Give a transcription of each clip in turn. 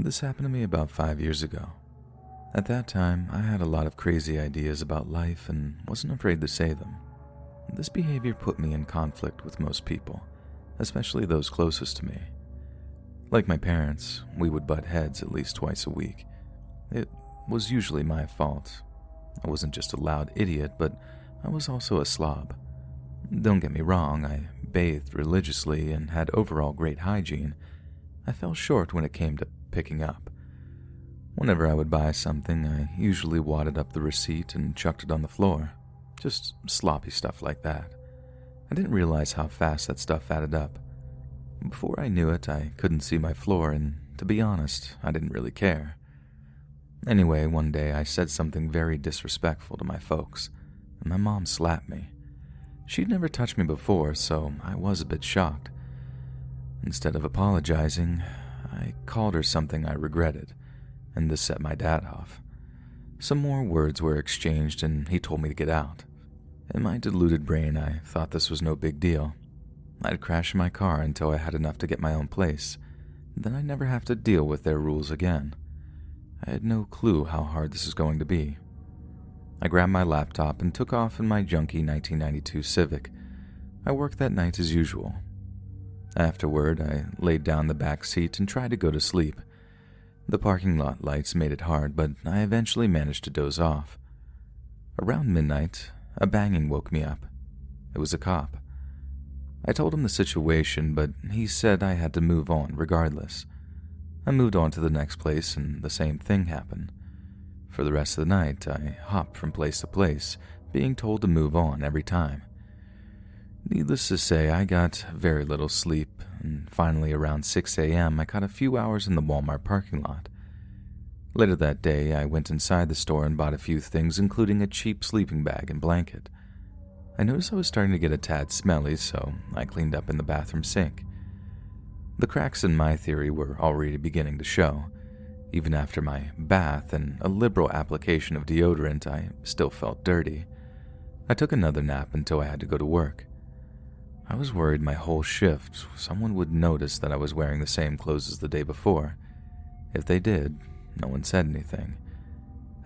This happened to me about 5 years ago. At that time, I had a lot of crazy ideas about life and wasn't afraid to say them. This behavior put me in conflict with most people, especially those closest to me. Like my parents, we would butt heads at least twice a week. It was usually my fault. I wasn't just a loud idiot, but I was also a slob. Don't get me wrong, I bathed religiously and had overall great hygiene. I fell short when it came to picking up. Whenever I would buy something, I usually wadded up the receipt and chucked it on the floor. Just sloppy stuff like that. I didn't realize how fast that stuff added up. Before I knew it, I couldn't see my floor, and to be honest, I didn't really care. Anyway, one day I said something very disrespectful to my folks, and my mom slapped me. She'd never touched me before, so I was a bit shocked. Instead of apologizing, I called her something I regretted, and this set my dad off. Some more words were exchanged, and he told me to get out. In my deluded brain, I thought this was no big deal. I'd crash my car until I had enough to get my own place. Then I'd never have to deal with their rules again. I had no clue how hard this was going to be. I grabbed my laptop and took off in my junky 1992 Civic. I worked that night as usual. Afterward, I laid down the back seat and tried to go to sleep. The parking lot lights made it hard, but I eventually managed to doze off. Around midnight, a banging woke me up. It was a cop. I told him the situation, but he said I had to move on regardless. I moved on to the next place, and the same thing happened. For the rest of the night, I hopped from place to place, being told to move on every time. Needless to say, I got very little sleep, and finally around 6 a.m. I caught a few hours in the Walmart parking lot. Later that day, I went inside the store and bought a few things, including a cheap sleeping bag and blanket. I noticed I was starting to get a tad smelly, so I cleaned up in the bathroom sink. The cracks in my theory were already beginning to show. Even after my bath and a liberal application of deodorant, I still felt dirty. I took another nap until I had to go to work. I was worried my whole shift someone would notice that I was wearing the same clothes as the day before. If they did, no one said anything.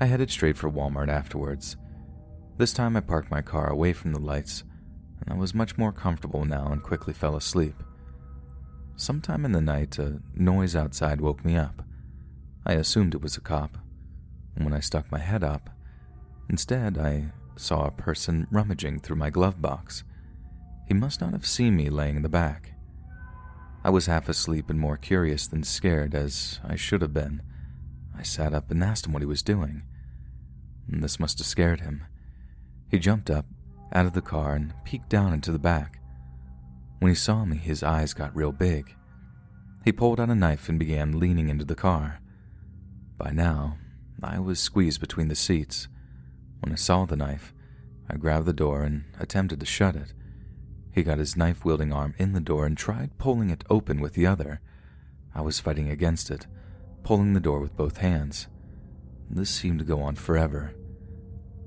I headed straight for Walmart afterwards. This time I parked my car away from the lights, and I was much more comfortable now and quickly fell asleep. Sometime in the night, a noise outside woke me up. I assumed it was a cop, and when I stuck my head up, instead I saw a person rummaging through my glove box. He must not have seen me laying in the back. I was half asleep and more curious than scared, as I should have been. I sat up and asked him what he was doing. This must have scared him. He jumped up, out of the car, and peeked down into the back. When he saw me, his eyes got real big. He pulled out a knife and began leaning into the car. By now, I was squeezed between the seats. When I saw the knife, I grabbed the door and attempted to shut it. He got his knife-wielding arm in the door and tried pulling it open with the other. I was fighting against it, pulling the door with both hands. This seemed to go on forever.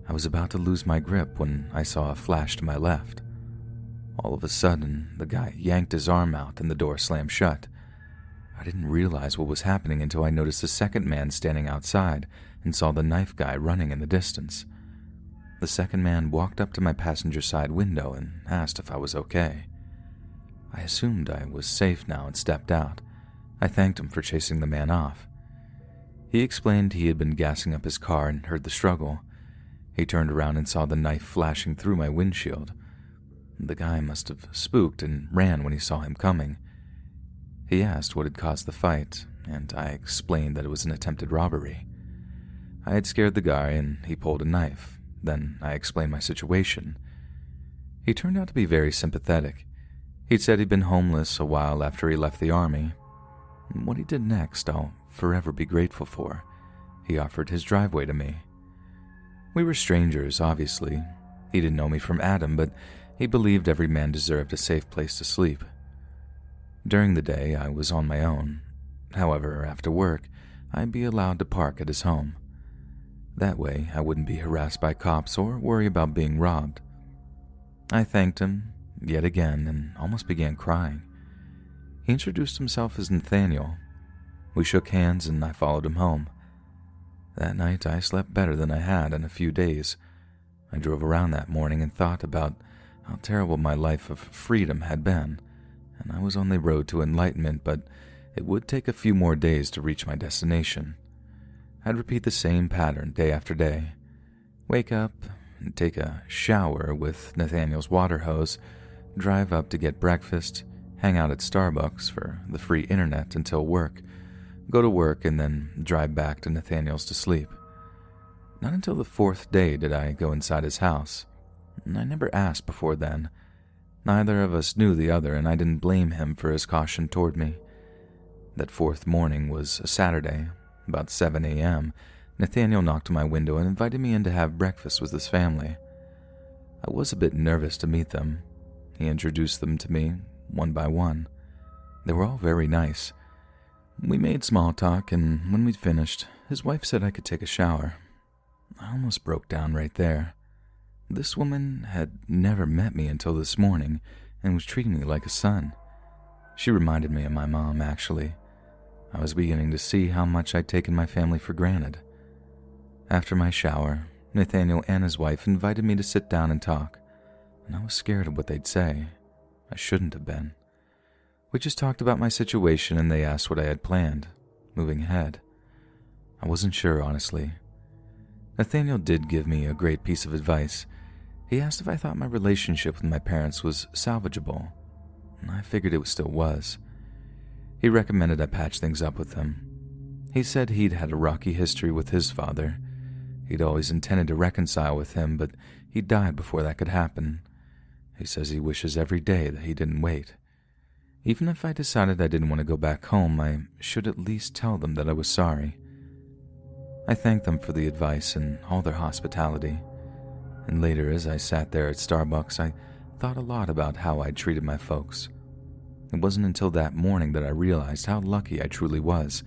I was about to lose my grip when I saw a flash to my left. All of a sudden, the guy yanked his arm out and the door slammed shut. I didn't realize what was happening until I noticed a second man standing outside and saw the knife guy running in the distance. The second man walked up to my passenger side window and asked if I was okay. I assumed I was safe now and stepped out. I thanked him for chasing the man off. He explained he had been gassing up his car and heard the struggle. He turned around and saw the knife flashing through my windshield. The guy must have spooked and ran when he saw him coming. He asked what had caused the fight, and I explained that it was an attempted robbery. I had scared the guy and he pulled a knife. Then I explained my situation. He turned out to be very sympathetic. He'd said he'd been homeless a while after he left the army. What he did next, I'll forever be grateful for. He offered his driveway to me. We were strangers, obviously. He didn't know me from Adam, but he believed every man deserved a safe place to sleep. During the day, I was on my own. However, after work, I'd be allowed to park at his home. That way, I wouldn't be harassed by cops or worry about being robbed. I thanked him, yet again, and almost began crying. He introduced himself as Nathaniel. We shook hands and I followed him home. That night, I slept better than I had in a few days. I drove around that morning and thought about how terrible my life of freedom had been, and I was on the road to enlightenment, but it would take a few more days to reach my destination. I'd repeat the same pattern day after day. Wake up and take a shower with Nathaniel's water hose, drive up to get breakfast, hang out at Starbucks for the free internet until work, go to work, and then drive back to Nathaniel's to sleep. Not until the fourth day did I go inside his house, and I never asked before then. Neither of us knew the other, and I didn't blame him for his caution toward me. That fourth morning was a Saturday. About 7 a.m., Nathaniel knocked on my window and invited me in to have breakfast with his family. I was a bit nervous to meet them. He introduced them to me, one by one. They were all very nice. We made small talk, and when we'd finished, his wife said I could take a shower. I almost broke down right there. This woman had never met me until this morning and was treating me like a son. She reminded me of my mom, actually. I was beginning to see how much I'd taken my family for granted. After my shower, Nathaniel and his wife invited me to sit down and talk, and I was scared of what they'd say. I shouldn't have been. We just talked about my situation, and they asked what I had planned, moving ahead. I wasn't sure, honestly. Nathaniel did give me a great piece of advice. He asked if I thought my relationship with my parents was salvageable, and I figured it still was. He recommended I patch things up with them. He said he'd had a rocky history with his father. He'd always intended to reconcile with him, but he died before that could happen. He says he wishes every day that he didn't wait. Even if I decided I didn't want to go back home, I should at least tell them that I was sorry. I thanked them for the advice and all their hospitality. And later, as I sat there at Starbucks, I thought a lot about how I'd treated my folks. It wasn't until that morning that I realized how lucky I truly was,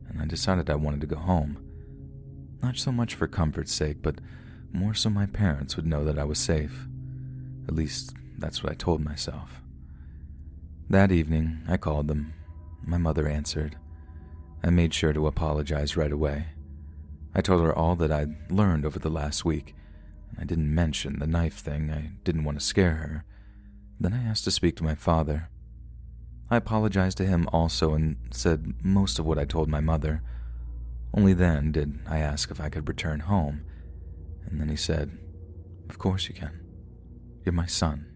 and I decided I wanted to go home. Not so much for comfort's sake, but more so my parents would know that I was safe. At least, that's what I told myself. That evening, I called them. My mother answered. I made sure to apologize right away. I told her all that I'd learned over the last week, and I didn't mention the knife thing. I didn't want to scare her. Then I asked to speak to my father. I apologized to him also and said most of what I told my mother. Only then did I ask if I could return home, and then he said, "Of course you can. You're my son,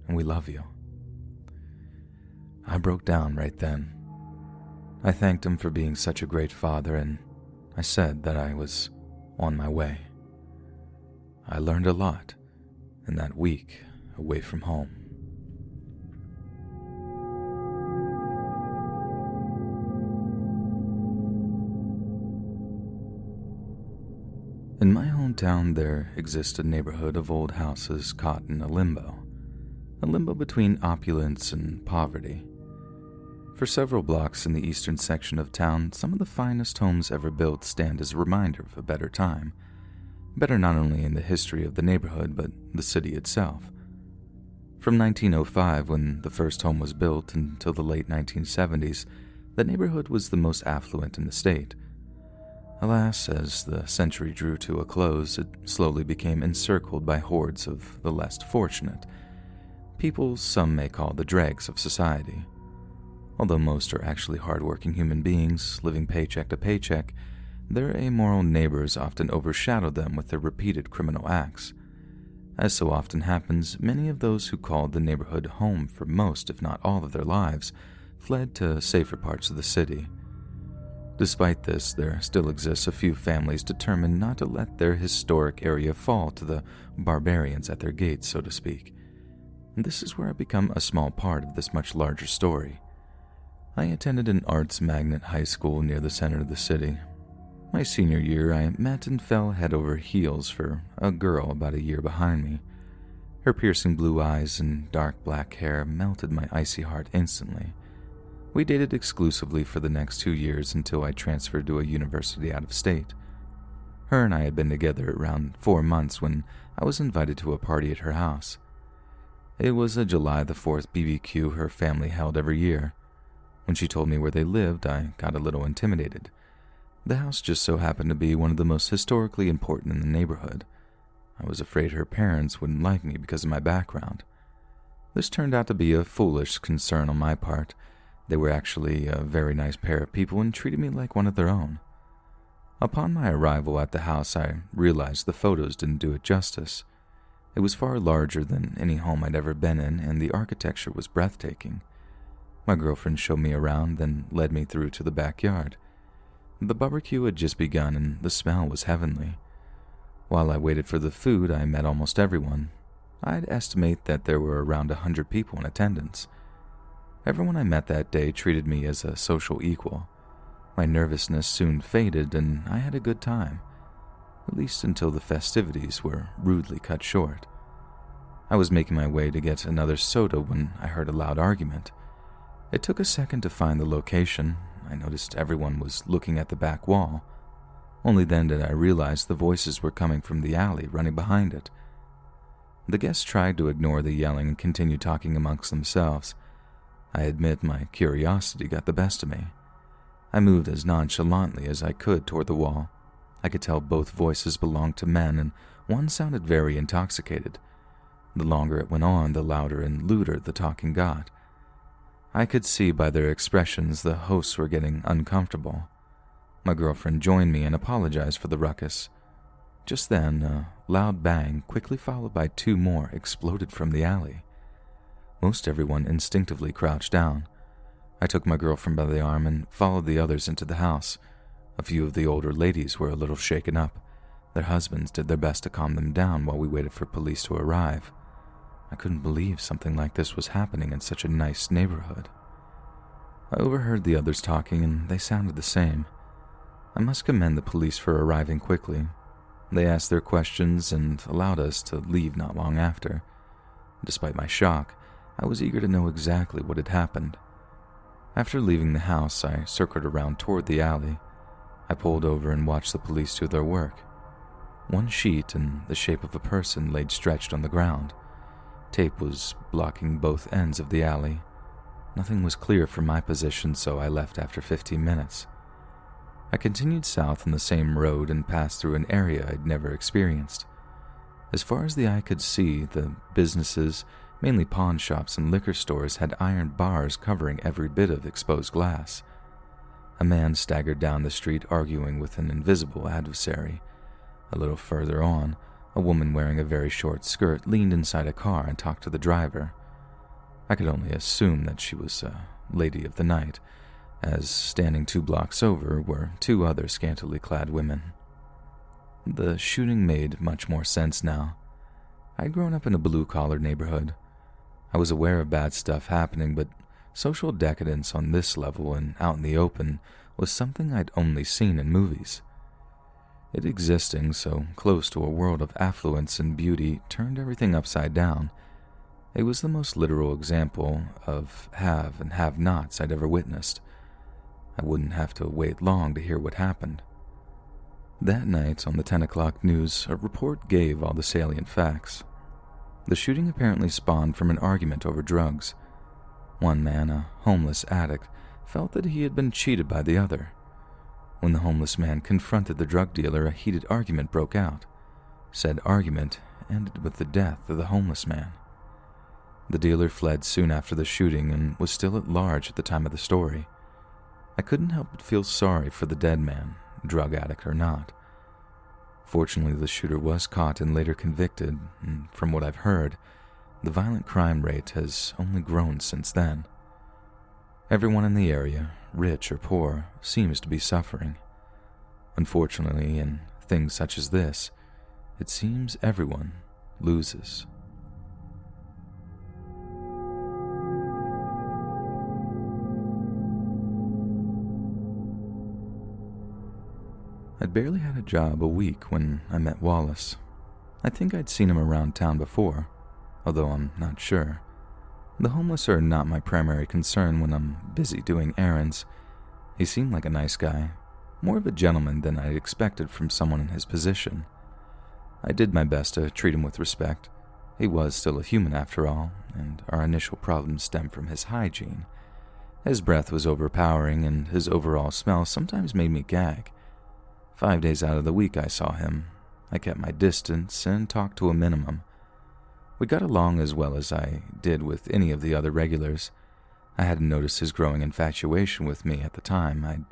and we love you." I broke down right then. I thanked him for being such a great father, and I said that I was on my way. I learned a lot in that week away from home. In my hometown, there exists a neighborhood of old houses caught in a limbo between opulence and poverty. For several blocks in the eastern section of town, some of the finest homes ever built stand as a reminder of a better time. Better not only in the history of the neighborhood, but the city itself. From 1905, when the first home was built, until the late 1970s, the neighborhood was the most affluent in the state. Alas, as the century drew to a close, it slowly became encircled by hordes of the less fortunate, people some may call the dregs of society. Although most are actually hardworking human beings, living paycheck to paycheck, their amoral neighbors often overshadow them with their repeated criminal acts. As so often happens, many of those who called the neighborhood home for most, if not all, of their lives fled to safer parts of the city. Despite this, there still exists a few families determined not to let their historic area fall to the barbarians at their gates, so to speak. And this is where I become a small part of this much larger story. I attended an arts magnet high school near the center of the city. My senior year, I met and fell head over heels for a girl about a year behind me. Her piercing blue eyes and dark black hair melted my icy heart instantly. We dated exclusively for the next 2 years until I transferred to a university out of state. Her and I had been together around 4 months when I was invited to a party at her house. It was a July the 4th BBQ her family held every year. When she told me where they lived, I got a little intimidated. The house just so happened to be one of the most historically important in the neighborhood. I was afraid her parents wouldn't like me because of my background. This turned out to be a foolish concern on my part. They were actually a very nice pair of people and treated me like one of their own. Upon my arrival at the house, I realized the photos didn't do it justice. It was far larger than any home I'd ever been in, and the architecture was breathtaking. My girlfriend showed me around, then led me through to the backyard. The barbecue had just begun, and the smell was heavenly. While I waited for the food, I met almost everyone. I'd estimate that there were around 100 people in attendance. Everyone I met that day treated me as a social equal. My nervousness soon faded, and I had a good time, at least until the festivities were rudely cut short. I was making my way to get another soda when I heard a loud argument. It took a second to find the location. I noticed everyone was looking at the back wall. Only then did I realize the voices were coming from the alley running behind it. The guests tried to ignore the yelling and continued talking amongst themselves. I admit my curiosity got the best of me. I moved as nonchalantly as I could toward the wall. I could tell both voices belonged to men, and one sounded very intoxicated. The longer it went on, the louder and lewder the talking got. I could see by their expressions the hosts were getting uncomfortable. My girlfriend joined me and apologized for the ruckus. Just then, a loud bang, quickly followed by two more, exploded from the alley. Most everyone instinctively crouched down. I took my girlfriend by the arm and followed the others into the house. A few of the older ladies were a little shaken up. Their husbands did their best to calm them down while we waited for police to arrive. I couldn't believe something like this was happening in such a nice neighborhood. I overheard the others talking, and they sounded the same. I must commend the police for arriving quickly. They asked their questions and allowed us to leave not long after. Despite my shock, I was eager to know exactly what had happened. After leaving the house, I circled around toward the alley. I pulled over and watched the police do their work. One sheet in the shape of a person laid stretched on the ground. Tape was blocking both ends of the alley. Nothing was clear from my position, so I left after 15 minutes. I continued south on the same road and passed through an area I'd never experienced. As far as the eye could see, the businesses, mainly pawn shops and liquor stores, had iron bars covering every bit of exposed glass. A man staggered down the street arguing with an invisible adversary. A little further on, a woman wearing a very short skirt leaned inside a car and talked to the driver. I could only assume that she was a lady of the night, as standing 2 blocks over were 2 other scantily clad women. The shooting made much more sense now. I'd grown up in a blue-collar neighborhood. I was aware of bad stuff happening, but social decadence on this level and out in the open was something I'd only seen in movies. It existing so close to a world of affluence and beauty turned everything upside down. It was the most literal example of have and have-nots I'd ever witnessed. I wouldn't have to wait long to hear what happened. That night, on the 10 o'clock news, a report gave all the salient facts. The shooting apparently spawned from an argument over drugs. One man, a homeless addict, felt that he had been cheated by the other. When the homeless man confronted the drug dealer, a heated argument broke out. Said argument ended with the death of the homeless man. The dealer fled soon after the shooting and was still at large at the time of the story. I couldn't help but feel sorry for the dead man, drug addict or not. Fortunately, the shooter was caught and later convicted, and from what I've heard, the violent crime rate has only grown since then. Everyone in the area, rich or poor, seems to be suffering. Unfortunately, in things such as this, it seems everyone loses. I'd barely had a job a week when I met Wallace. I think I'd seen him around town before, although I'm not sure. The homeless are not my primary concern when I'm busy doing errands. He seemed like a nice guy, more of a gentleman than I'd expected from someone in his position. I did my best to treat him with respect. He was still a human after all, and our initial problems stemmed from his hygiene. His breath was overpowering, and his overall smell sometimes made me gag. 5 days out of the week I saw him. I kept my distance and talked to a minimum. We got along as well as I did with any of the other regulars. I hadn't noticed his growing infatuation with me at the time. I'd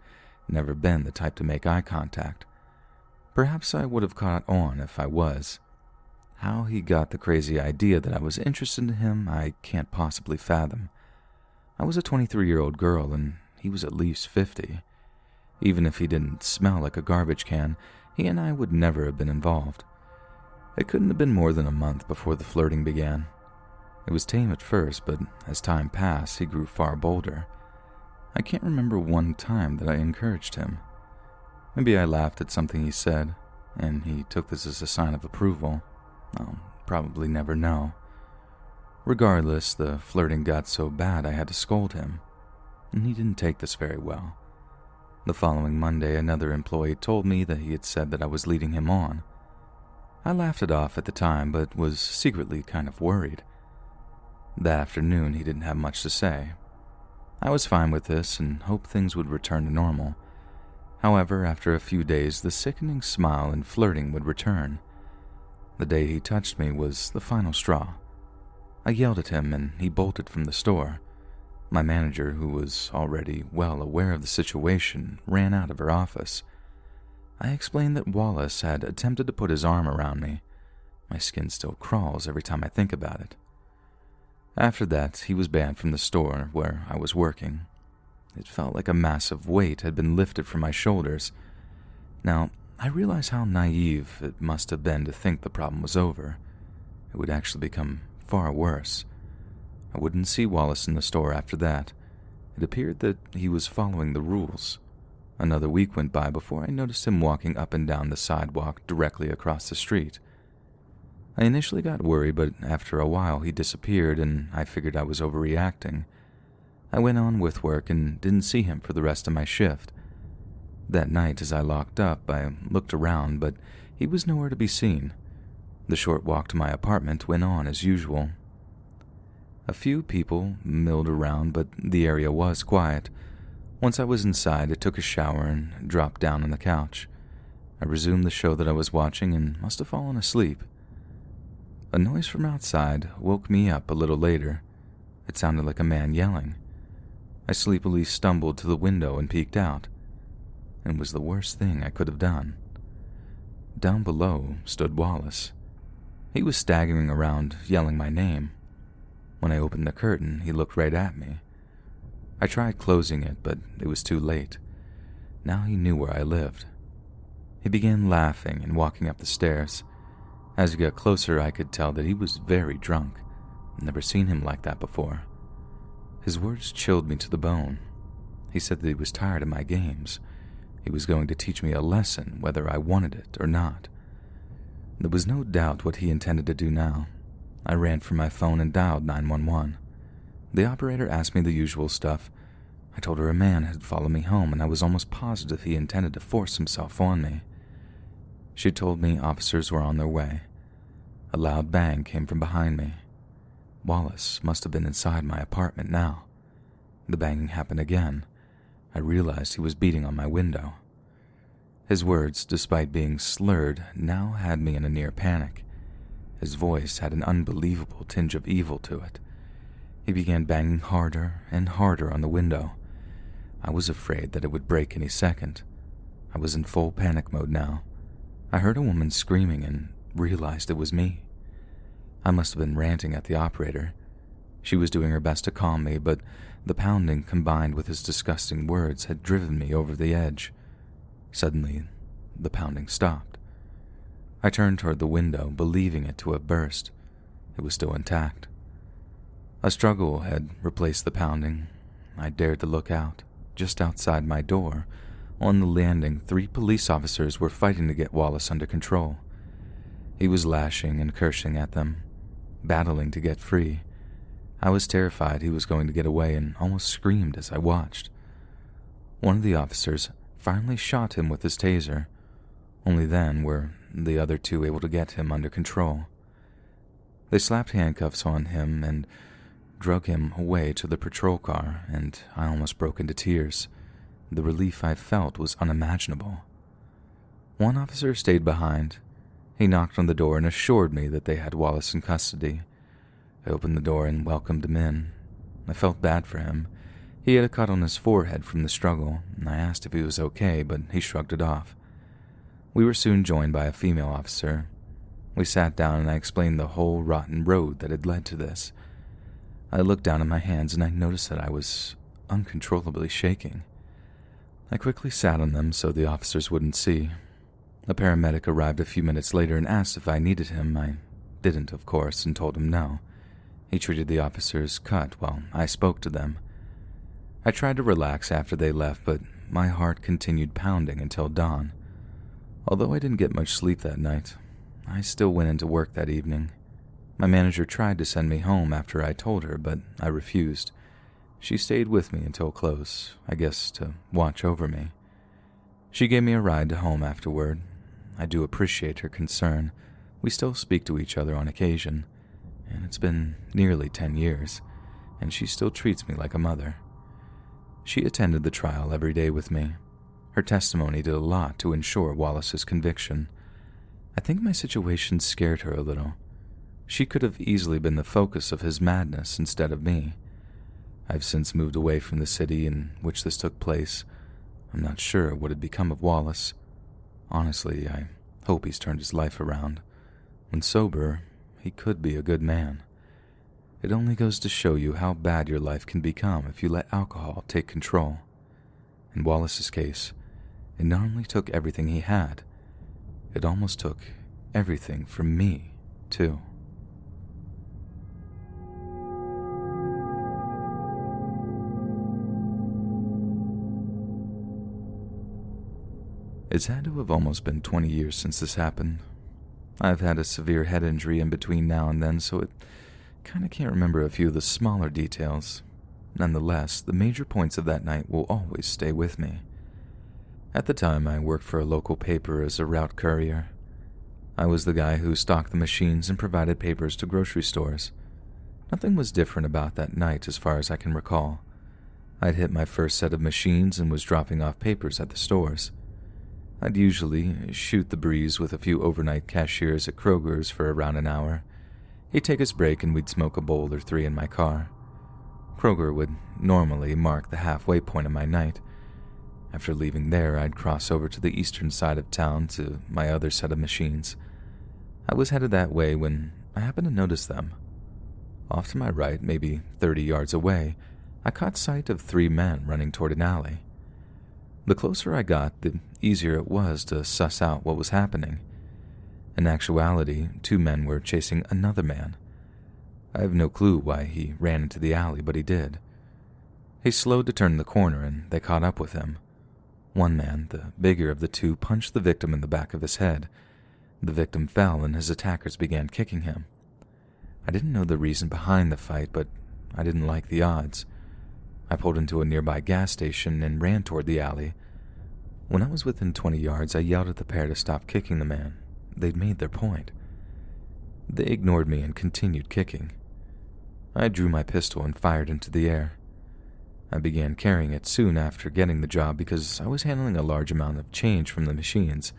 never been the type to make eye contact. Perhaps I would have caught on if I was. How he got the crazy idea that I was interested in him, I can't possibly fathom. I was a 23-year-old girl, and he was at least 50. Even if he didn't smell like a garbage can, he and I would never have been involved. It couldn't have been more than a month before the flirting began. It was tame at first, but as time passed, he grew far bolder. I can't remember one time that I encouraged him. Maybe I laughed at something he said, and he took this as a sign of approval. I'll probably never know. Regardless, the flirting got so bad I had to scold him, and he didn't take this very well. The following Monday, another employee told me that he had said that I was leading him on. I laughed it off at the time, but was secretly kind of worried. That afternoon, he didn't have much to say. I was fine with this and hoped things would return to normal. However, after a few days, the sickening smile and flirting would return. The day he touched me was the final straw. I yelled at him and he bolted from the store. My manager, who was already well aware of the situation, ran out of her office. I explained that Wallace had attempted to put his arm around me. My skin still crawls every time I think about it. After that, he was banned from the store where I was working. It felt like a massive weight had been lifted from my shoulders. Now, I realize how naive it must have been to think the problem was over. It would actually become far worse. I wouldn't see Wallace in the store after that. It appeared that he was following the rules. Another week went by before I noticed him walking up and down the sidewalk directly across the street. I initially got worried, but after a while he disappeared and I figured I was overreacting. I went on with work and didn't see him for the rest of my shift. That night, as I locked up, I looked around, but he was nowhere to be seen. The short walk to my apartment went on as usual. A few people milled around, but the area was quiet. Once I was inside, I took a shower and dropped down on the couch. I resumed the show that I was watching and must have fallen asleep. A noise from outside woke me up a little later. It sounded like a man yelling. I sleepily stumbled to the window and peeked out. It was the worst thing I could have done. Down below stood Wallace. He was staggering around, yelling my name. When I opened the curtain, he looked right at me. I tried closing it, but it was too late. Now he knew where I lived. He began laughing and walking up the stairs. As he got closer, I could tell that he was very drunk. I'd never seen him like that before. His words chilled me to the bone. He said that he was tired of my games. He was going to teach me a lesson, whether I wanted it or not. There was no doubt what he intended to do now. I ran for my phone and dialed 911. The operator asked me the usual stuff. I told her a man had followed me home, and I was almost positive he intended to force himself on me. She told me officers were on their way. A loud bang came from behind me. Wallace must have been inside my apartment now. The banging happened again. I realized he was beating on my window. His words, despite being slurred, now had me in a near panic. His voice had an unbelievable tinge of evil to it. He began banging harder and harder on the window. I was afraid that it would break any second. I was in full panic mode now. I heard a woman screaming and realized it was me. I must have been ranting at the operator. She was doing her best to calm me, but the pounding combined with his disgusting words had driven me over the edge. Suddenly, the pounding stopped. I turned toward the window, believing it to have burst. It was still intact. A struggle had replaced the pounding. I dared to look out. Just outside my door, on the landing, 3 police officers were fighting to get Wallace under control. He was lashing and cursing at them, battling to get free. I was terrified he was going to get away and almost screamed as I watched. One of the officers finally shot him with his taser. Only then were the other 2 able to get him under control. They slapped handcuffs on him and drug him away to the patrol car, and I almost broke into tears. The relief I felt was unimaginable. One officer stayed behind. He knocked on the door and assured me that they had Wallace in custody. I opened the door and welcomed him in. I felt bad for him. He had a cut on his forehead from the struggle, and I asked if he was okay, but he shrugged it off. We were soon joined by a female officer. We sat down and I explained the whole rotten road that had led to this. I looked down at my hands and I noticed that I was uncontrollably shaking. I quickly sat on them so the officers wouldn't see. A paramedic arrived a few minutes later and asked if I needed him. I didn't, of course, and told him no. He treated the officer's cut while I spoke to them. I tried to relax after they left, but my heart continued pounding until dawn. Although I didn't get much sleep that night, I still went into work that evening. My manager tried to send me home after I told her, but I refused. She stayed with me until close, I guess to watch over me. She gave me a ride to home afterward. I do appreciate her concern. We still speak to each other on occasion, and it's been nearly 10 years, and she still treats me like a mother. She attended the trial every day with me. Her testimony did a lot to ensure Wallace's conviction. I think my situation scared her a little. She could have easily been the focus of his madness instead of me. I've since moved away from the city in which this took place. I'm not sure what had become of Wallace. Honestly, I hope he's turned his life around. When sober, he could be a good man. It only goes to show you how bad your life can become if you let alcohol take control. In Wallace's case, it not only took everything he had, it almost took everything from me, too. It's had to have almost been 20 years since this happened. I've had a severe head injury in between now and then, so it kinda can't remember a few of the smaller details. Nonetheless, the major points of that night will always stay with me. At the time, I worked for a local paper as a route courier. I was the guy who stocked the machines and provided papers to grocery stores. Nothing was different about that night as far as I can recall. I'd hit my first set of machines and was dropping off papers at the stores. I'd usually shoot the breeze with a few overnight cashiers at Kroger's for around an hour. He'd take his break and we'd smoke a bowl or three in my car. Kroger would normally mark the halfway point of my night. After leaving there, I'd cross over to the eastern side of town to my other set of machines. I was headed that way when I happened to notice them. Off to my right, maybe 30 yards away, I caught sight of 3 men running toward an alley. The closer I got, the easier it was to suss out what was happening. In actuality, 2 men were chasing another man. I have no clue why he ran into the alley, but he did. He slowed to turn the corner, and they caught up with him. One man, the bigger of the 2, punched the victim in the back of his head. The victim fell, and his attackers began kicking him. I didn't know the reason behind the fight, but I didn't like the odds. I pulled into a nearby gas station and ran toward the alley. When I was within 20 yards, I yelled at the pair to stop kicking the man. They'd made their point. They ignored me and continued kicking. I drew my pistol and fired into the air. I began carrying it soon after getting the job because I was handling a large amount of change from the machines,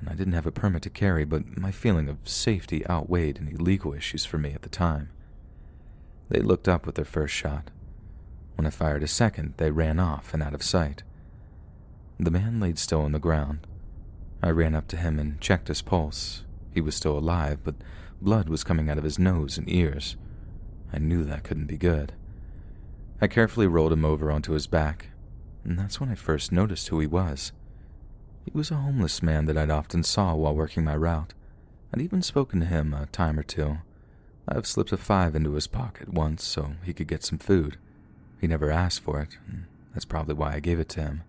and I didn't have a permit to carry, but my feeling of safety outweighed any legal issues for me at the time. They looked up with their first shot. When I fired a second, they ran off and out of sight. The man laid still on the ground. I ran up to him and checked his pulse. He was still alive, but blood was coming out of his nose and ears. I knew that couldn't be good. I carefully rolled him over onto his back, and that's when I first noticed who he was. He was a homeless man that I'd often saw while working my route. I'd even spoken to him a time or two. I've slipped a 5 into his pocket once so he could get some food. He never asked for it, and that's probably why I gave it to him.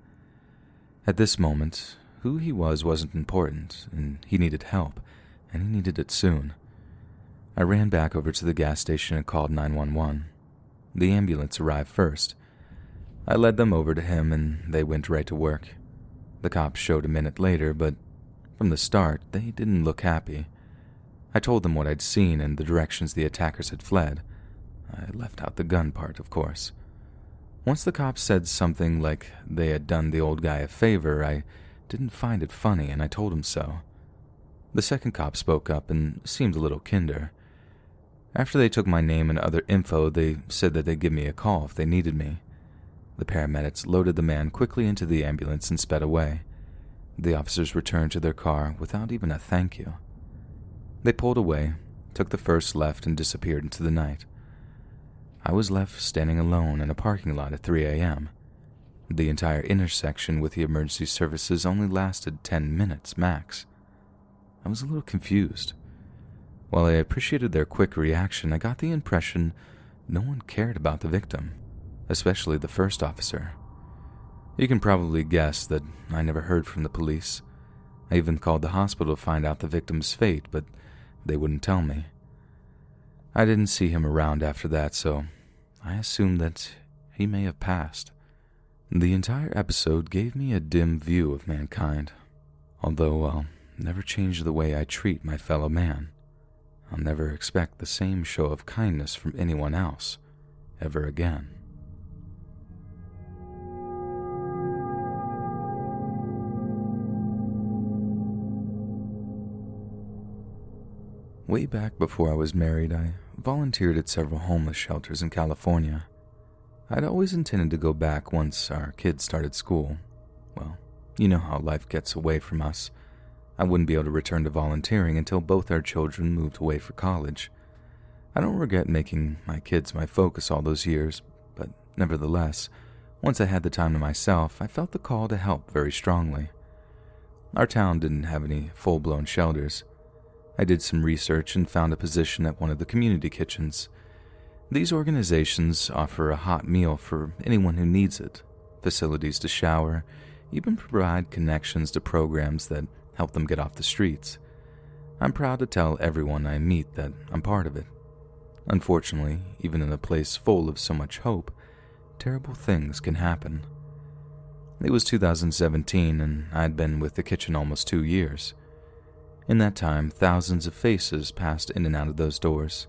At this moment, who he was wasn't important, and he needed help, and he needed it soon. I ran back over to the gas station and called 911. The ambulance arrived first. I led them over to him, and they went right to work. The cops showed a minute later, but from the start, they didn't look happy. I told them what I'd seen and the directions the attackers had fled. I left out the gun part, of course. Once the cops said something like they had done the old guy a favor, I didn't find it funny and I told him so. The second cop spoke up and seemed a little kinder. After they took my name and other info, they said that they'd give me a call if they needed me. The paramedics loaded the man quickly into the ambulance and sped away. The officers returned to their car without even a thank you. They pulled away, took the first left, and disappeared into the night. I was left standing alone in a parking lot at 3 a.m. The entire intersection with the emergency services only lasted 10 minutes max. I was a little confused. While I appreciated their quick reaction, I got the impression no one cared about the victim, especially the first officer. You can probably guess that I never heard from the police. I even called the hospital to find out the victim's fate, but they wouldn't tell me. I didn't see him around after that, so I assumed that he may have passed. The entire episode gave me a dim view of mankind. Although I'll never change the way I treat my fellow man, I'll never expect the same show of kindness from anyone else ever again. Way back before I was married, I volunteered at several homeless shelters in California. I'd always intended to go back once our kids started school. Well, you know how life gets away from us. I wouldn't be able to return to volunteering until both our children moved away for college. I don't regret making my kids my focus all those years, but nevertheless, once I had the time to myself, I felt the call to help very strongly. Our town didn't have any full-blown shelters. I did some research and found a position at one of the community kitchens. These organizations offer a hot meal for anyone who needs it, facilities to shower, even provide connections to programs that help them get off the streets. I'm proud to tell everyone I meet that I'm part of it. Unfortunately, even in a place full of so much hope, terrible things can happen. It was 2017 and I'd been with the kitchen almost 2 years. In that time, thousands of faces passed in and out of those doors.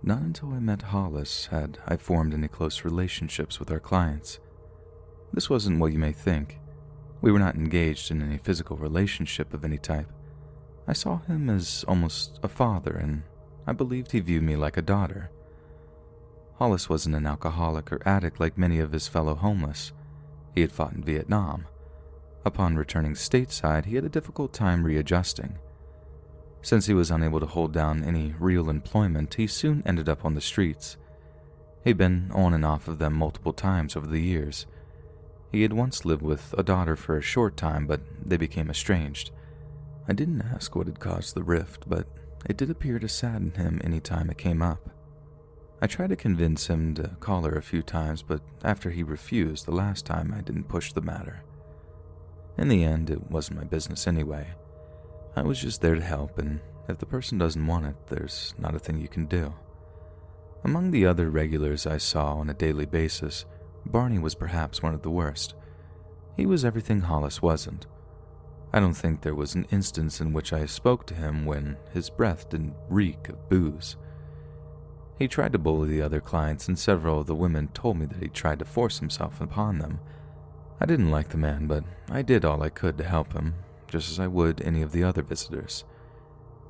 Not until I met Hollis had I formed any close relationships with our clients. This wasn't what you may think. We were not engaged in any physical relationship of any type. I saw him as almost a father, and I believed he viewed me like a daughter. Hollis wasn't an alcoholic or addict like many of his fellow homeless. He had fought in Vietnam. Upon returning stateside, he had a difficult time readjusting. Since he was unable to hold down any real employment, he soon ended up on the streets. He'd been on and off of them multiple times over the years. He had once lived with a daughter for a short time, but they became estranged. I didn't ask what had caused the rift, but it did appear to sadden him any time it came up. I tried to convince him to call her a few times, but after he refused the last time, I didn't push the matter. In the end, it wasn't my business anyway. I was just there to help, and if the person doesn't want it, there's not a thing you can do. Among the other regulars I saw on a daily basis, Barney was perhaps one of the worst. He was everything Hollis wasn't. I don't think there was an instance in which I spoke to him when his breath didn't reek of booze. He tried to bully the other clients, and several of the women told me that he tried to force himself upon them. I didn't like the man, but I did all I could to help him, just as I would any of the other visitors.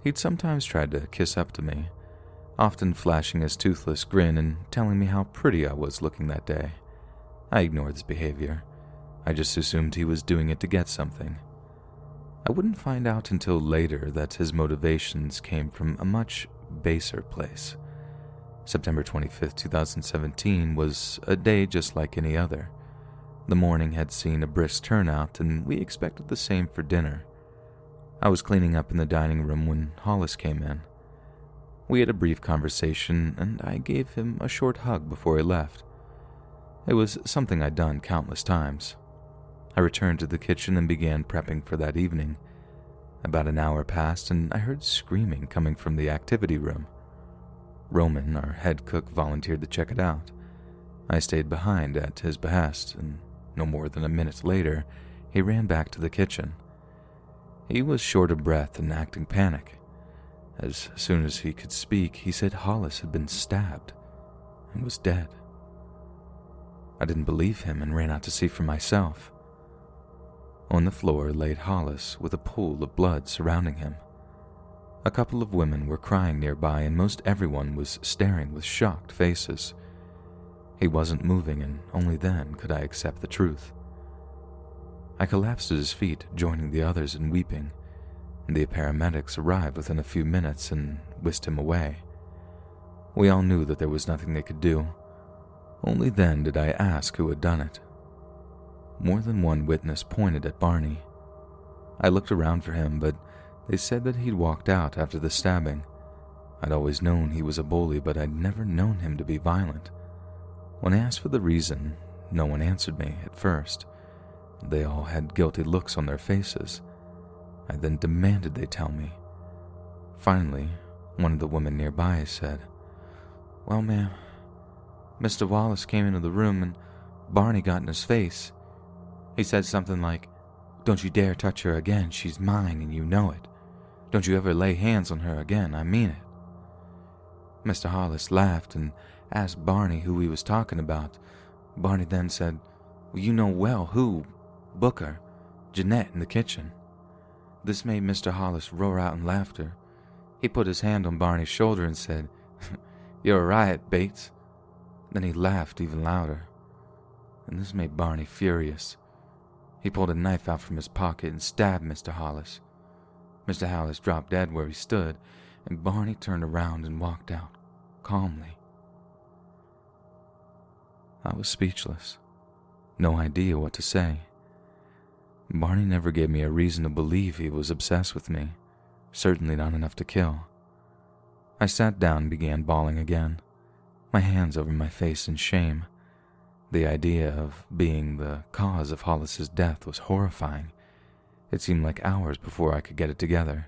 He'd sometimes tried to kiss up to me, often flashing his toothless grin and telling me how pretty I was looking that day. I ignored his behavior. I just assumed he was doing it to get something. I wouldn't find out until later that his motivations came from a much baser place. September 25th, 2017 was a day just like any other. The morning had seen a brisk turnout, and we expected the same for dinner. I was cleaning up in the dining room when Hollis came in. We had a brief conversation, and I gave him a short hug before he left. It was something I'd done countless times. I returned to the kitchen and began prepping for that evening. About an hour passed, and I heard screaming coming from the activity room. Roman, our head cook, volunteered to check it out. I stayed behind at his behest, and no more than a minute later, he ran back to the kitchen. He was short of breath and acting panic. As soon as he could speak, he said Hollis had been stabbed. and was dead. I didn't believe him and ran out to see for myself. On the floor laid Hollis with a pool of blood surrounding him. A couple of women were crying nearby, and most everyone was staring with shocked faces. He wasn't moving, and only then could I accept the truth. I collapsed at his feet, joining the others in weeping. The paramedics arrived within a few minutes and whisked him away. We all knew that there was nothing they could do. Only then did I ask who had done it. More than one witness pointed at Barney. I looked around for him, but they said that he'd walked out after the stabbing. I'd always known he was a bully, but I'd never known him to be violent. When I asked for the reason, no one answered me at first. They all had guilty looks on their faces. I then demanded they tell me. Finally, one of the women nearby said, "Well, ma'am, Mr. Wallace came into the room and Barney got in his face. He said something like, 'Don't you dare touch her again, she's mine and you know it. Don't you ever lay hands on her again, I mean it.' Mr. Hollis laughed and asked Barney who he was talking about. Barney then said, 'Well, you know well who, Booker, Jeanette in the kitchen.' This made Mr. Hollis roar out in laughter. He put his hand on Barney's shoulder and said, 'You're a riot, Bates.' Then he laughed even louder. And this made Barney furious. He pulled a knife out from his pocket and stabbed Mr. Hollis. Mr. Hollis dropped dead where he stood, and Barney turned around and walked out, calmly. I was speechless. No idea what to say. Barney never gave me a reason to believe he was obsessed with me, certainly not enough to kill. I sat down and began bawling again, my hands over my face in shame. The idea of being the cause of Hollis's death was horrifying. It seemed like hours before I could get it together.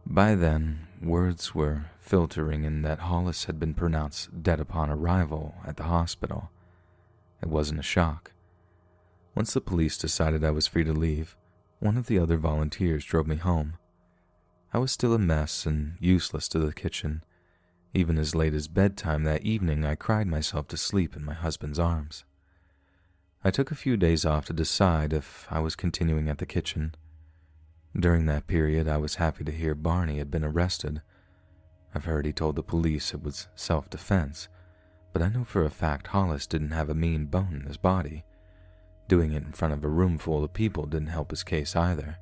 By then, words were filtering in that Hollis had been pronounced dead upon arrival at the hospital. It wasn't a shock. Once the police decided I was free to leave, one of the other volunteers drove me home. I was still a mess and useless to the kitchen. Even as late as bedtime that evening, I cried myself to sleep in my husband's arms. I took a few days off to decide if I was continuing at the kitchen. During that period, I was happy to hear Barney had been arrested. I've heard he told the police it was self-defense, but I know for a fact Hollis didn't have a mean bone in his body. Doing it in front of a room full of people didn't help his case either.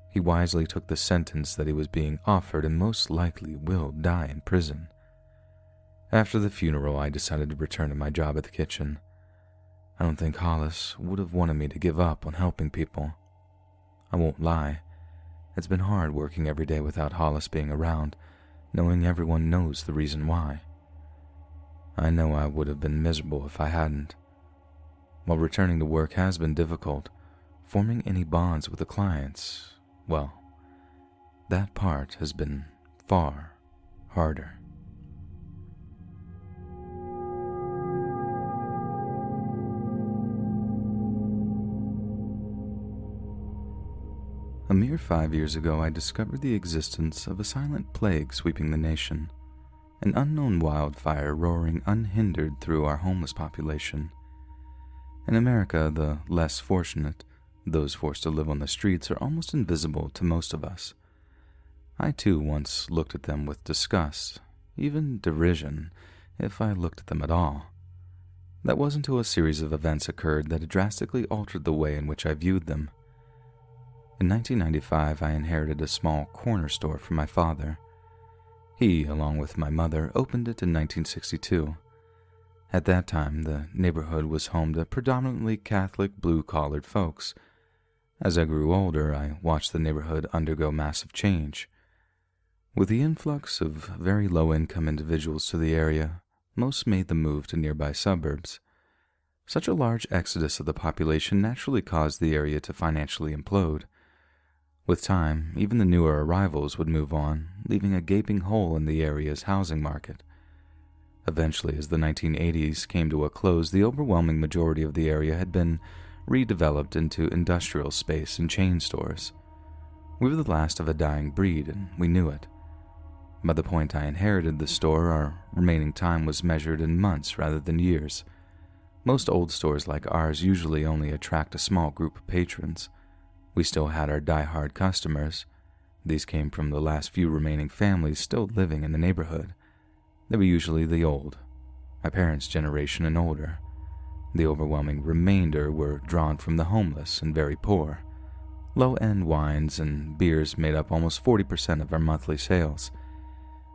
He wisely took the sentence that he was being offered and most likely will die in prison. After the funeral, I decided to return to my job at the kitchen. I don't think Hollis would have wanted me to give up on helping people. I won't lie. It's been hard working every day without Hollis being around, knowing everyone knows the reason why. I know I would have been miserable if I hadn't. While returning to work has been difficult, forming any bonds with the clients, well, that part has been far harder. A mere 5 years ago, I discovered the existence of a silent plague sweeping the nation, an unknown wildfire roaring unhindered through our homeless population. In America, the less fortunate, those forced to live on the streets, are almost invisible to most of us. I too once looked at them with disgust, even derision, if I looked at them at all. That was until a series of events occurred that drastically altered the way in which I viewed them. In 1995, I inherited a small corner store from my father. He, along with my mother, opened it in 1962. At that time, the neighborhood was home to predominantly Catholic blue-collared folks. As I grew older, I watched the neighborhood undergo massive change. With the influx of very low-income individuals to the area, most made the move to nearby suburbs. Such a large exodus of the population naturally caused the area to financially implode. With time, even the newer arrivals would move on, leaving a gaping hole in the area's housing market. Eventually, as the 1980s came to a close, the overwhelming majority of the area had been redeveloped into industrial space and chain stores. We were the last of a dying breed, and we knew it. By the point I inherited the store, our remaining time was measured in months rather than years. Most old stores like ours usually only attract a small group of patrons. We still had our die-hard customers. These came from the last few remaining families still living in the neighborhood. They were usually the old, my parents' generation and older. The overwhelming remainder were drawn from the homeless and very poor. Low-end wines and beers made up almost 40% of our monthly sales.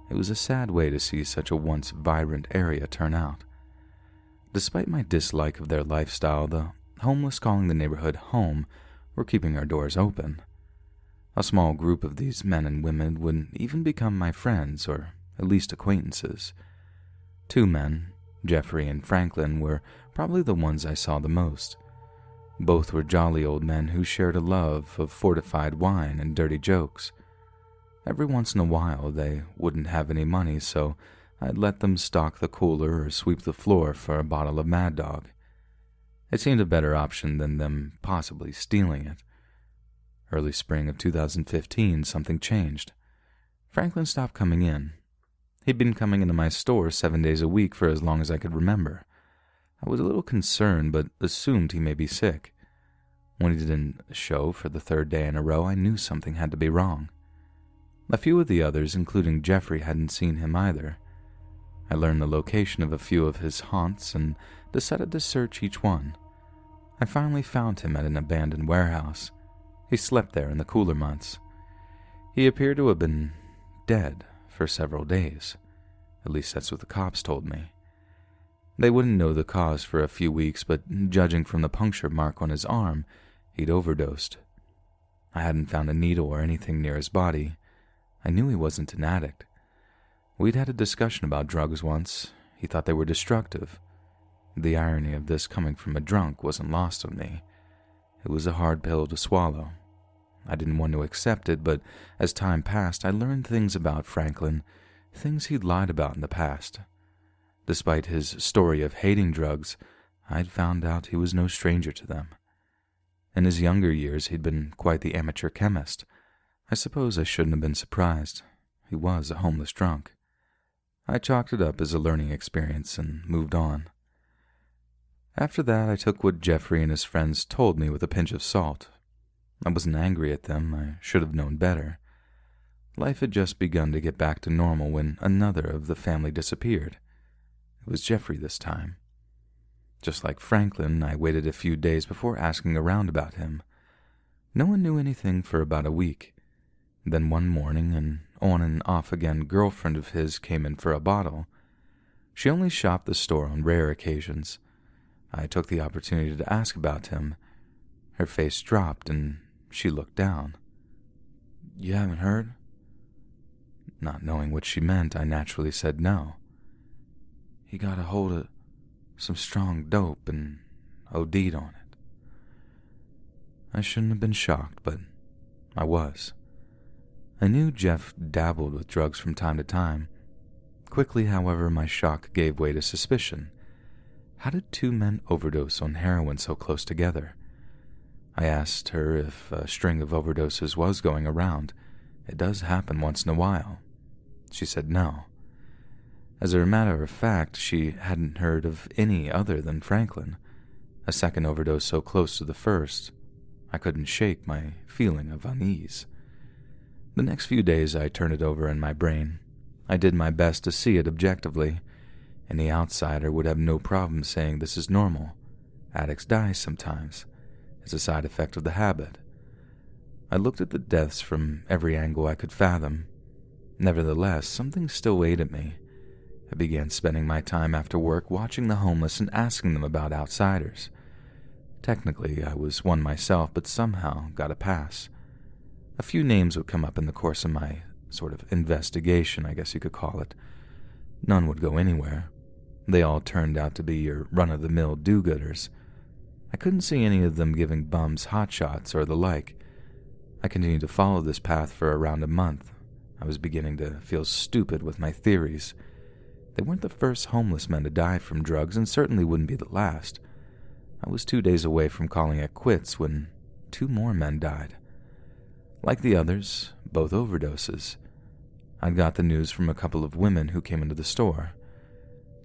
It was a sad way to see such a once vibrant area turn out. Despite my dislike of their lifestyle, the homeless calling the neighborhood home were keeping our doors open. A small group of these men and women would even become my friends, or at least acquaintances. Two men, Jeffrey and Franklin, were probably the ones I saw the most. Both were jolly old men who shared a love of fortified wine and dirty jokes. Every once in a while, they wouldn't have any money, so I'd let them stock the cooler or sweep the floor for a bottle of Mad Dog. It seemed a better option than them possibly stealing it. Early spring of 2015, something changed. Franklin stopped coming in. He'd been coming into my store 7 days a week for as long as I could remember. I was a little concerned, but assumed he may be sick. When he didn't show for the third day in a row, I knew something had to be wrong. A few of the others, including Jeffrey, hadn't seen him either. I learned the location of a few of his haunts and decided to search each one. I finally found him at an abandoned warehouse. He slept there in the cooler months. He appeared to have been dead for several days. At least that's what the cops told me. They wouldn't know the cause for a few weeks, but judging from the puncture mark on his arm, he'd overdosed. I hadn't found a needle or anything near his body. I knew he wasn't an addict. We'd had a discussion about drugs once. He thought they were destructive. The irony of this coming from a drunk wasn't lost on me. It was a hard pill to swallow. I didn't want to accept it, but as time passed, I learned things about Franklin, things he'd lied about in the past. Despite his story of hating drugs, I'd found out he was no stranger to them. In his younger years, he'd been quite the amateur chemist. I suppose I shouldn't have been surprised. He was a homeless drunk. I chalked it up as a learning experience and moved on. After that, I took what Jeffrey and his friends told me with a pinch of salt. I wasn't angry at them. I should have known better. Life had just begun to get back to normal when another of the family disappeared. It was Jeffrey this time. Just like Franklin, I waited a few days before asking around about him. No one knew anything for about a week. Then one morning, an on-and-off-again girlfriend of his came in for a bottle. She only shopped the store on rare occasions. I took the opportunity to ask about him. Her face dropped, and she looked down. "You haven't heard?" Not knowing what she meant, I naturally said no. "He got a hold of some strong dope and OD'd on it." I shouldn't have been shocked, but I was. I knew Jeff dabbled with drugs from time to time. Quickly, however, my shock gave way to suspicion. How did two men overdose on heroin so close together? I asked her if a string of overdoses was going around. It does happen once in a while. She said no. As a matter of fact, she hadn't heard of any other than Franklin. A second overdose so close to the first, I couldn't shake my feeling of unease. The next few days I turned it over in my brain. I did my best to see it objectively. Any outsider would have no problem saying this is normal. Addicts die sometimes. It's a side effect of the habit. I looked at the deaths from every angle I could fathom. Nevertheless, something still ate at me. I began spending my time after work watching the homeless and asking them about outsiders. Technically, I was one myself, but somehow got a pass. A few names would come up in the course of my sort of investigation, I guess you could call it. None would go anywhere. They all turned out to be your run-of-the-mill do-gooders. I couldn't see any of them giving bums hotshots or the like. I continued to follow this path for around a month. I was beginning to feel stupid with my theories. They weren't the first homeless men to die from drugs and certainly wouldn't be the last. I was 2 days away from calling it quits when 2 more men died. Like the others, both overdoses. I'd got the news from a couple of women who came into the store.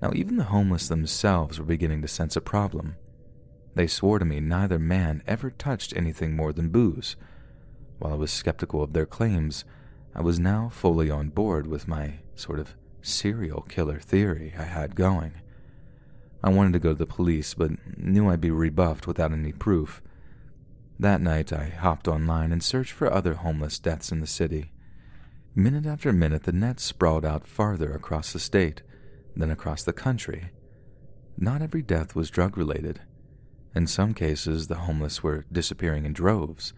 Now, even the homeless themselves were beginning to sense a problem. They swore to me neither man ever touched anything more than booze. While I was skeptical of their claims, I was now fully on board with my sort of serial killer theory I had going. I wanted to go to the police, but knew I'd be rebuffed without any proof. That night, I hopped online and searched for other homeless deaths in the city. Minute after minute, the net sprawled out farther across the state, then across the country. Not every death was drug-related. In some cases, the homeless were disappearing in droves.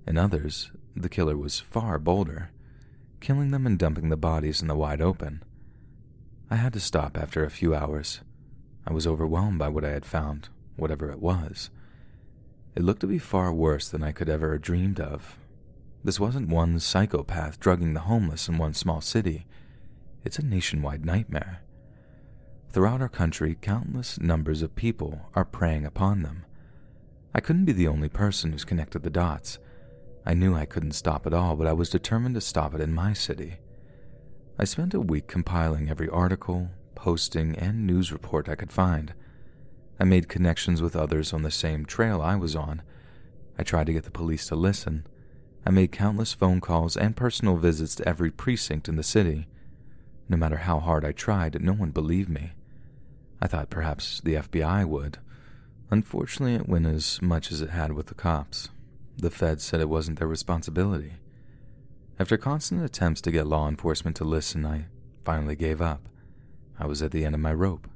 In others, the killer was far bolder, killing them and dumping the bodies in the wide open. I had to stop after a few hours. I was overwhelmed by what I had found, whatever it was. It looked to be far worse than I could ever have dreamed of. This wasn't one psychopath drugging the homeless in one small city. It's a nationwide nightmare. Throughout our country, countless numbers of people are preying upon them. I couldn't be the only person who's connected the dots. I knew I couldn't stop it all, but I was determined to stop it in my city. I spent a week compiling every article, posting, and news report I could find. I made connections with others on the same trail I was on. I tried to get the police to listen. I made countless phone calls and personal visits to every precinct in the city. No matter how hard I tried, no one believed me. I thought perhaps the FBI would. Unfortunately, it went as much as it had with the cops. The feds said it wasn't their responsibility. After constant attempts to get law enforcement to listen, I finally gave up. I was at the end of my rope.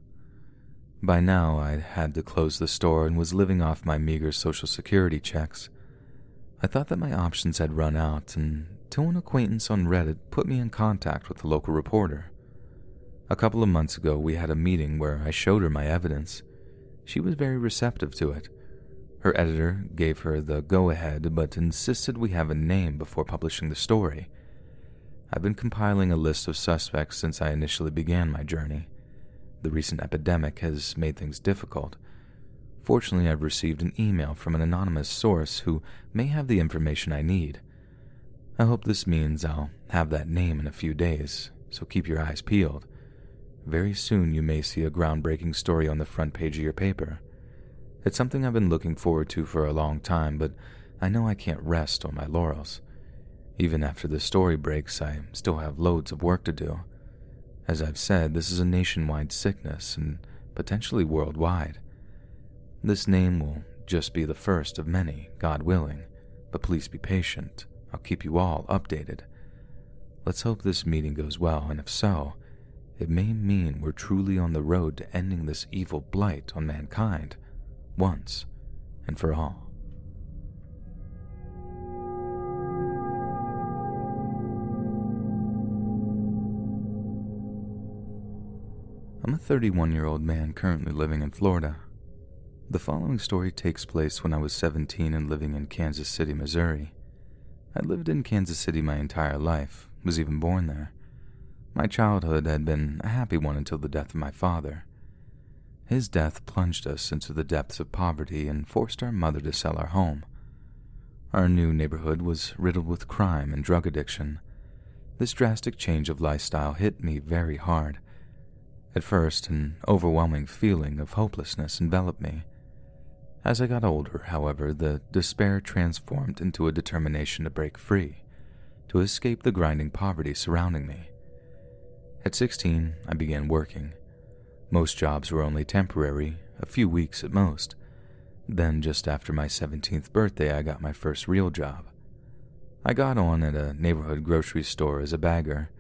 By now, I had to close the store and was living off my meager Social Security checks. I thought that my options had run out until an acquaintance on Reddit put me in contact with the local reporter. A couple of months ago, we had a meeting where I showed her my evidence. She was very receptive to it. Her editor gave her the go-ahead, but insisted we have a name before publishing the story. I've been compiling a list of suspects since I initially began my journey. The recent epidemic has made things difficult. Fortunately, I've received an email from an anonymous source who may have the information I need. I hope this means I'll have that name in a few days, so keep your eyes peeled. Very soon you may see a groundbreaking story on the front page of your paper. It's something I've been looking forward to for a long time, but I know I can't rest on my laurels. Even after the story breaks, I still have loads of work to do. As I've said, this is a nationwide sickness and potentially worldwide. This name will just be the first of many, God willing, but please be patient. I'll keep you all updated. Let's hope this meeting goes well, and if so, it may mean we're truly on the road to ending this evil blight on mankind, once and for all. I'm a 31-year-old man currently living in Florida. The following story takes place when I was 17 and living in Kansas City, Missouri. I lived in Kansas City my entire life, was even born there. My childhood had been a happy one until the death of my father. His death plunged us into the depths of poverty and forced our mother to sell our home. Our new neighborhood was riddled with crime and drug addiction. This drastic change of lifestyle hit me very hard. At first, an overwhelming feeling of hopelessness enveloped me. As I got older, however, the despair transformed into a determination to break free, to escape the grinding poverty surrounding me. At 16, I began working. Most jobs were only temporary, a few weeks at most. Then, just after my 17th birthday, I got my first real job. I got on at a neighborhood grocery store as a bagger.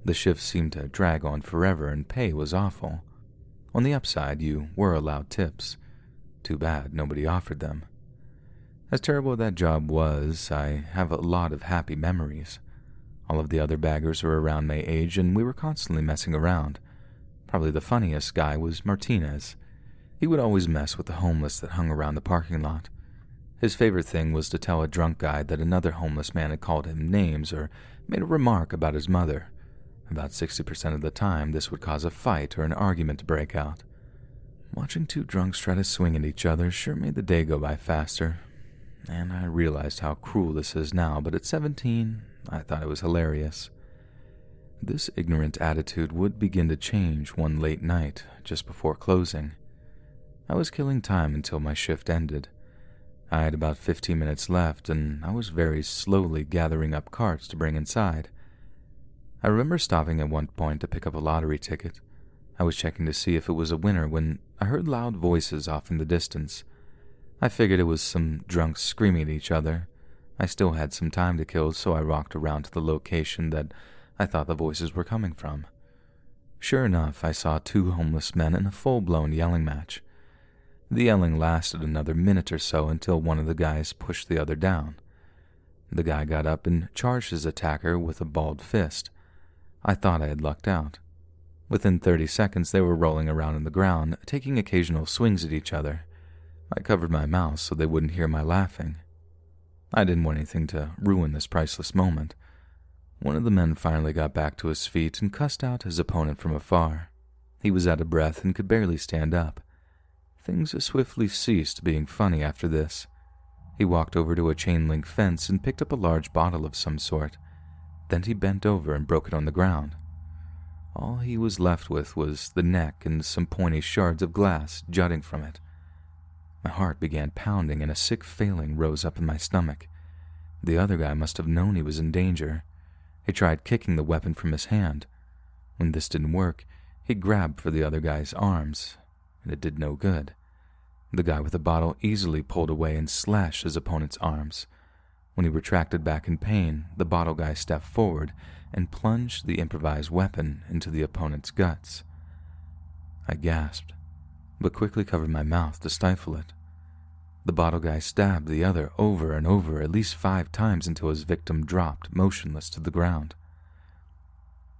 The shifts seemed to drag on forever and pay was awful. On the upside, you were allowed tips. Too bad nobody offered them. As terrible as that job was, I have a lot of happy memories. All of the other baggers were around my age and we were constantly messing around. Probably the funniest guy was Martinez. He would always mess with the homeless that hung around the parking lot. His favorite thing was to tell a drunk guy that another homeless man had called him names or made a remark about his mother. About 60% of the time, this would cause a fight or an argument to break out. Watching two drunks try to swing at each other sure made the day go by faster. And I realized how cruel this is now, but at 17, I thought it was hilarious. This ignorant attitude would begin to change one late night just before closing. I was killing time until my shift ended. I had about 15 minutes left, and I was very slowly gathering up cards to bring inside. I remember stopping at one point to pick up a lottery ticket. I was checking to see if it was a winner when I heard loud voices off in the distance. I figured it was some drunks screaming at each other. I still had some time to kill, so I walked around to the location that I thought the voices were coming from. Sure enough, I saw two homeless men in a full-blown yelling match. The yelling lasted another minute or so until one of the guys pushed the other down. The guy got up and charged his attacker with a balled fist. I thought I had lucked out. Within 30 seconds, they were rolling around on the ground, taking occasional swings at each other. I covered my mouth so they wouldn't hear my laughing. I didn't want anything to ruin this priceless moment. One of the men finally got back to his feet and cussed out his opponent from afar. He was out of breath and could barely stand up. Things swiftly ceased being funny after this. He walked over to a chain-link fence and picked up a large bottle of some sort. Then he bent over and broke it on the ground. All he was left with was the neck and some pointy shards of glass jutting from it. My heart began pounding and a sick feeling rose up in my stomach. The other guy must have known he was in danger. He tried kicking the weapon from his hand. When this didn't work, he grabbed for the other guy's arms, and it did no good. The guy with the bottle easily pulled away and slashed his opponent's arms. When he retracted back in pain, the bottle guy stepped forward and plunged the improvised weapon into the opponent's guts. I gasped, but quickly covered my mouth to stifle it. The bottle guy stabbed the other over and over at least 5 times until his victim dropped motionless to the ground.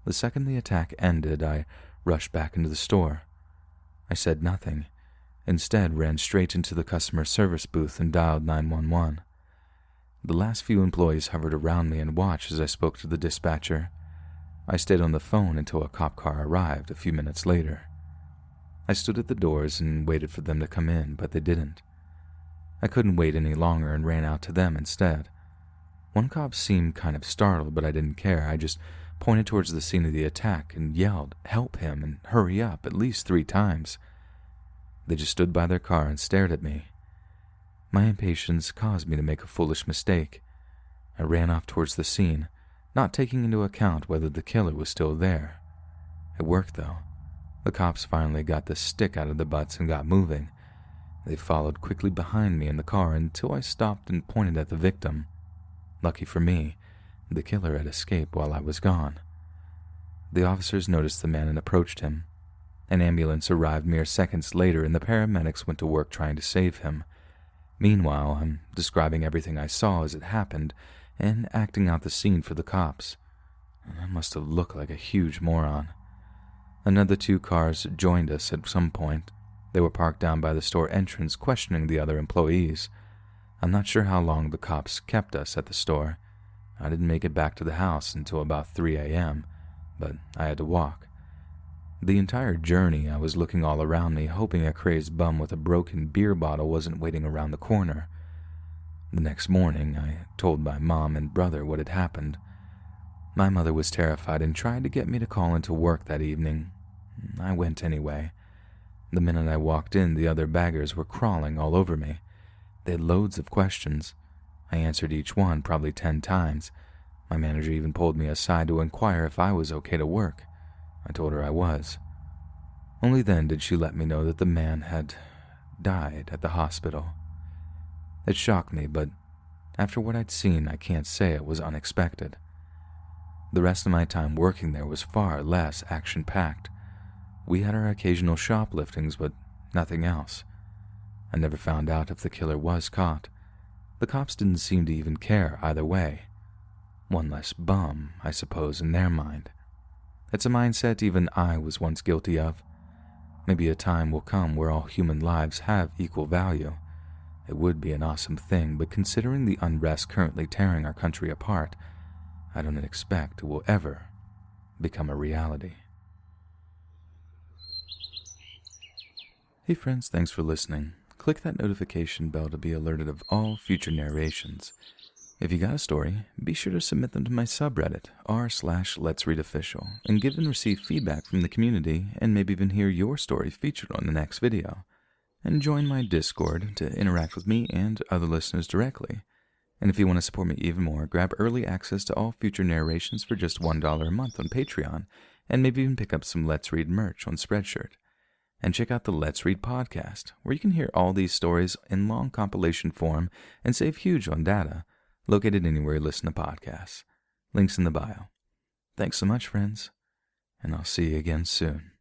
The second the attack ended, I rushed back into the store. I said nothing, instead ran straight into the customer service booth and dialed 911. The last few employees hovered around me and watched as I spoke to the dispatcher. I stayed on the phone until a cop car arrived a few minutes later. I stood at the doors and waited for them to come in, but they didn't. I couldn't wait any longer and ran out to them instead. One cop seemed kind of startled, but I didn't care. I just pointed towards the scene of the attack and yelled, "Help him," and "Hurry up," at least 3 times. They just stood by their car and stared at me. My impatience caused me to make a foolish mistake. I ran off towards the scene, not taking into account whether the killer was still there. It worked, though. The cops finally got the stick out of their butts and got moving. They followed quickly behind me in the car until I stopped and pointed at the victim. Lucky for me, the killer had escaped while I was gone. The officers noticed the man and approached him. An ambulance arrived mere seconds later and the paramedics went to work trying to save him. Meanwhile, I'm describing everything I saw as it happened and acting out the scene for the cops. I must have looked like a huge moron. Another 2 cars joined us at some point. They were parked down by the store entrance questioning the other employees. I'm not sure how long the cops kept us at the store. I didn't make it back to the house until about 3 a.m., but I had to walk. The entire journey, I was looking all around me, hoping a crazed bum with a broken beer bottle wasn't waiting around the corner. The next morning, I told my mom and brother what had happened. My mother was terrified and tried to get me to call into work that evening. I went anyway. The minute I walked in, the other baggers were crawling all over me. They had loads of questions. I answered each one probably 10 times. My manager even pulled me aside to inquire if I was okay to work. I told her I was. Only then did she let me know that the man had died at the hospital. It shocked me, but after what I'd seen, I can't say it was unexpected. The rest of my time working there was far less action-packed. We had our occasional shopliftings, but nothing else. I never found out if the killer was caught. The cops didn't seem to even care either way. One less bum, I suppose, in their mind. It's a mindset even I was once guilty of. Maybe a time will come where all human lives have equal value. It would be an awesome thing, but considering the unrest currently tearing our country apart, I don't expect it will ever become a reality. Hey friends, thanks for listening. Click that notification bell to be alerted of all future narrations. If you got a story, be sure to submit them to my subreddit, r/letsreadofficial, and give and receive feedback from the community, and maybe even hear your story featured on the next video. And join my Discord to interact with me and other listeners directly. And if you want to support me even more, grab early access to all future narrations for just $1 a month on Patreon, and maybe even pick up some Let's Read merch on Spreadshirt. And check out the Let's Read podcast, where you can hear all these stories in long compilation form and save huge on data, located anywhere you listen to podcasts. Links in the bio. Thanks so much, friends, and I'll see you again soon.